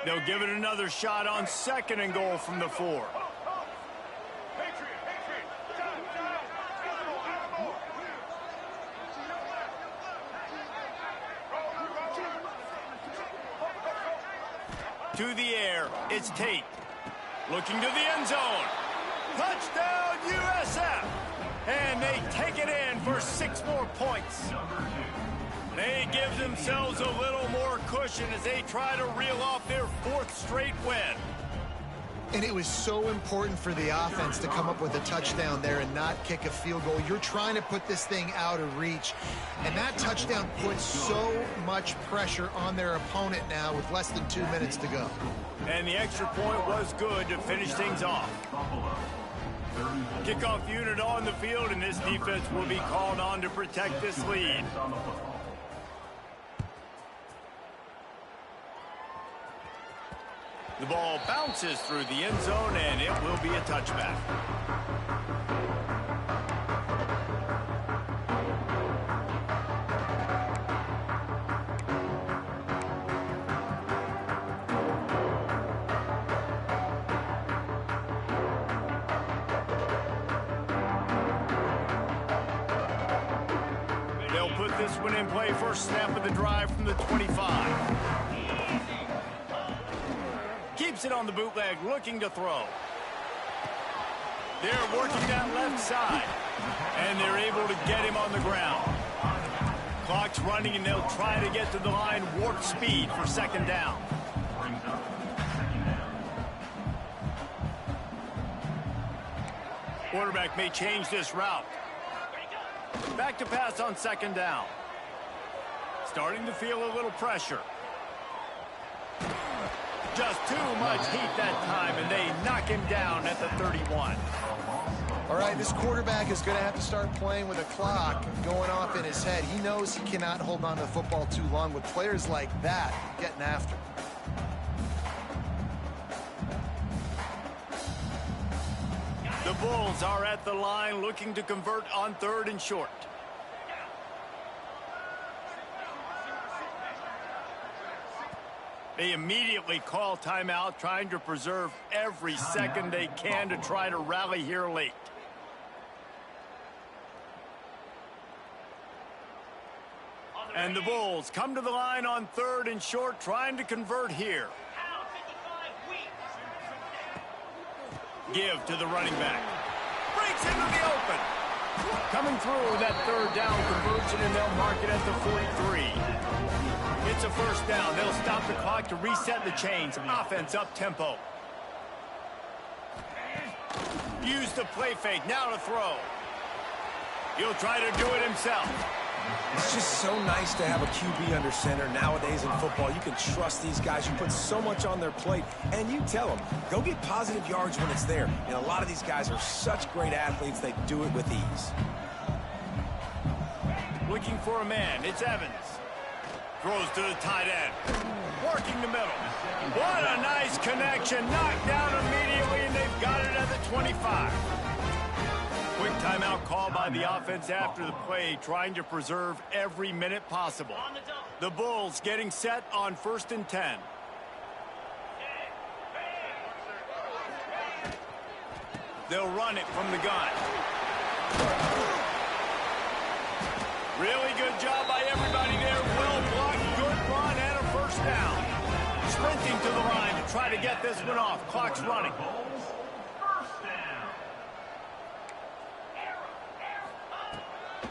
S2: They'll give it another shot on 2nd and goal from the 4. To the air, it's Tate. Looking to the end zone. Touchdown, USF! And they take it in for 6 more points. They give themselves a little more cushion as they try to reel off their 4th straight win.
S4: And it was so important for the offense to come up with a touchdown there and not kick a field goal. You're trying to put this thing out of reach. And that touchdown puts so much pressure on their opponent now with less than 2 minutes to go.
S2: And the extra point was good to finish things off. Kickoff unit on the field, and this defense will be called on to protect this lead. The ball bounces through the end zone, and it will be a touchback. They'll put this one in play. First snap of the drive from the 25. keeps it on the bootleg, looking to throw. They're working that left side, and they're able to get him on the ground. Clock's running, and they'll try to get to the line warp speed for second down. Quarterback may change this route. Back to pass on second down. Starting to feel a little pressure. Just too much heat that time, and they knock him down at the 31.
S4: All right, this quarterback is going to have to start playing with a clock going off in his head. He knows he cannot hold on to the football too long with players like that getting after.
S2: The Bulls are at the line looking to convert on 3rd and short. They immediately call timeout, trying to preserve every second they can to try to rally here late. And the Bulls come to the line on 3rd and short, trying to convert here. Give to the running back. Breaks into the open. Coming through that 3rd down conversion, and they'll mark it at the 43. It's a first down. They'll stop the clock to reset the chains. Offense up tempo. Use the play fake. Now to throw. He'll try to do it himself.
S3: It's just so nice to have a QB under center nowadays in football. You can trust these guys. You put so much on their plate, and you tell them, go get positive yards when it's there. And a lot of these guys are such great athletes, they do it with ease.
S2: Looking for a man. It's Evans. Throws to the tight end. Working the middle. What a nice connection. Knocked down immediately, and they've got it at the 25. Quick timeout call by the offense after the play, trying to preserve every minute possible. The Bulls getting set on 1st and 10. They'll run it from the gun. Really good job by everybody there. Well blocked, good run, and a first down. Sprinting to the line to try to get this one off. Clock's running.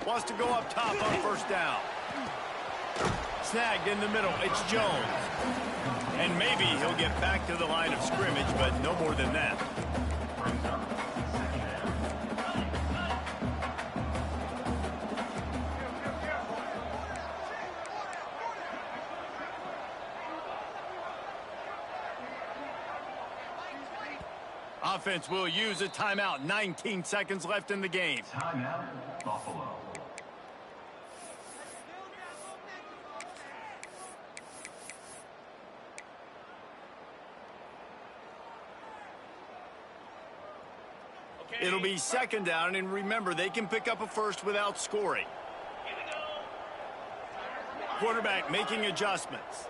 S2: Wants to go up top on first down. Snagged in the middle. It's Jones. And maybe he'll get back to the line of scrimmage, but no more than that. Offense will use a timeout. 19 seconds left in the game.
S6: Timeout, Buffalo.
S2: It'll be second down, and remember, they can pick up a first without scoring. Quarterback making adjustments.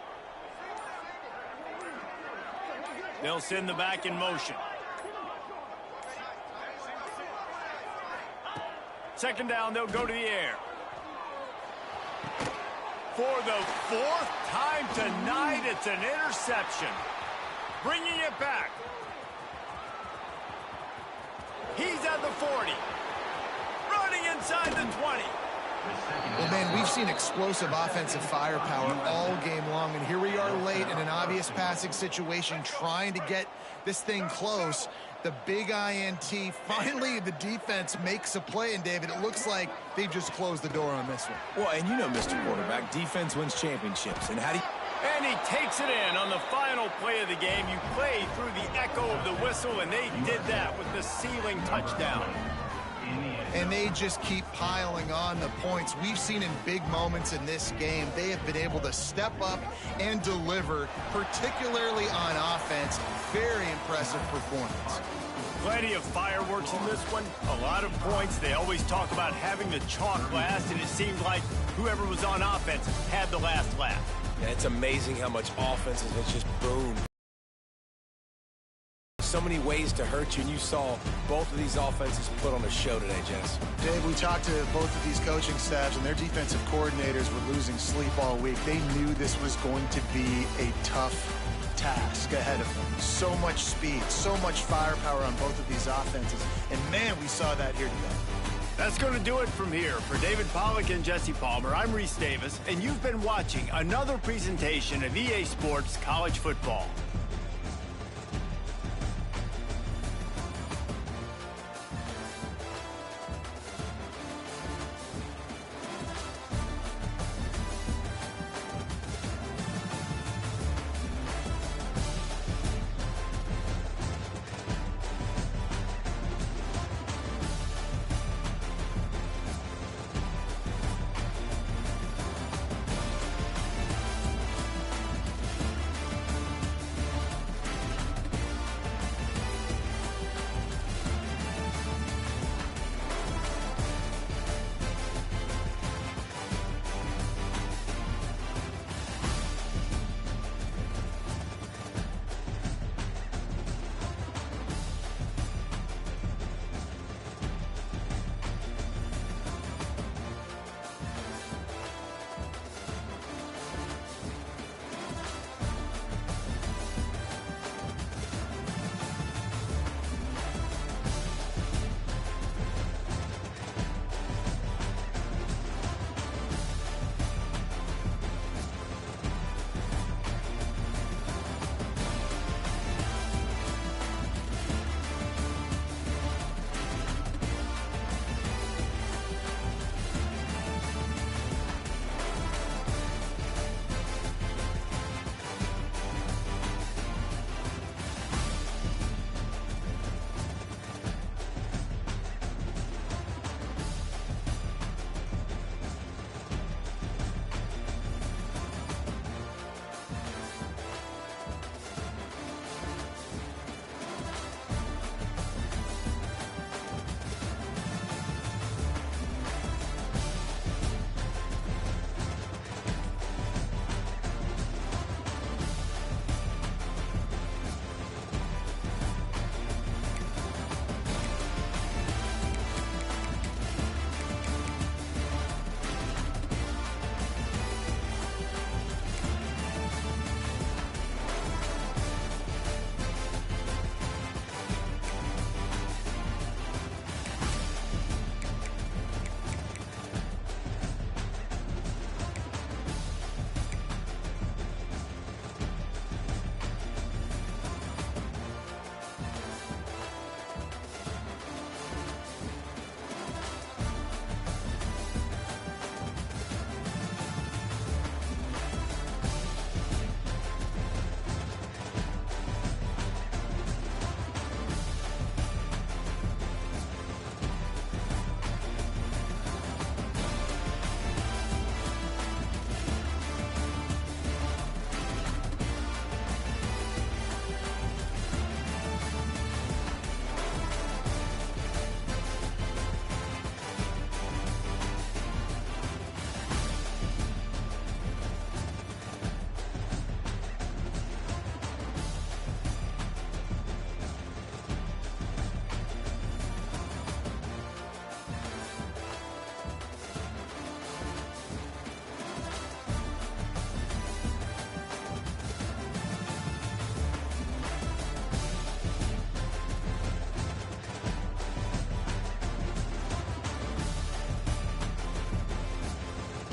S2: They'll send the back in motion. Second down, they'll go to the air. For the 4th time tonight, it's an interception. Bringing it back. He's at the 40. Running inside the 20.
S4: Well, man, we've seen explosive offensive firepower all game long, and here we are late in an obvious passing situation trying to get this thing close. The big INT, finally the defense makes a play, and David, it looks like they just closed the door on this one.
S3: Well, and you know, Mr. Quarterback, defense wins championships. And how do you...
S2: And he takes it in on the final play of the game. You play through the echo of the whistle, and they did that with the ceiling touchdown.
S4: And they just keep piling on the points. We've seen in big moments in this game, they have been able to step up and deliver, particularly on offense. Very impressive performance.
S2: Plenty of fireworks in this one. A lot of points. They always talk about having the chalk last, and it seemed like whoever was on offense had the last laugh.
S3: Yeah, it's amazing how much offense has just boomed. So many ways to hurt you, and you saw both of these offenses put on a show today, Jess.
S4: Dave, we talked to both of these coaching staffs, and their defensive coordinators were losing sleep all week. They knew this was going to be a tough task ahead of them. So much speed, so much firepower on both of these offenses. And man, we saw that here today.
S2: That's going to do it from here. For David Pollack and Jesse Palmer, I'm Reese Davis, and you've been watching another presentation of EA Sports College Football.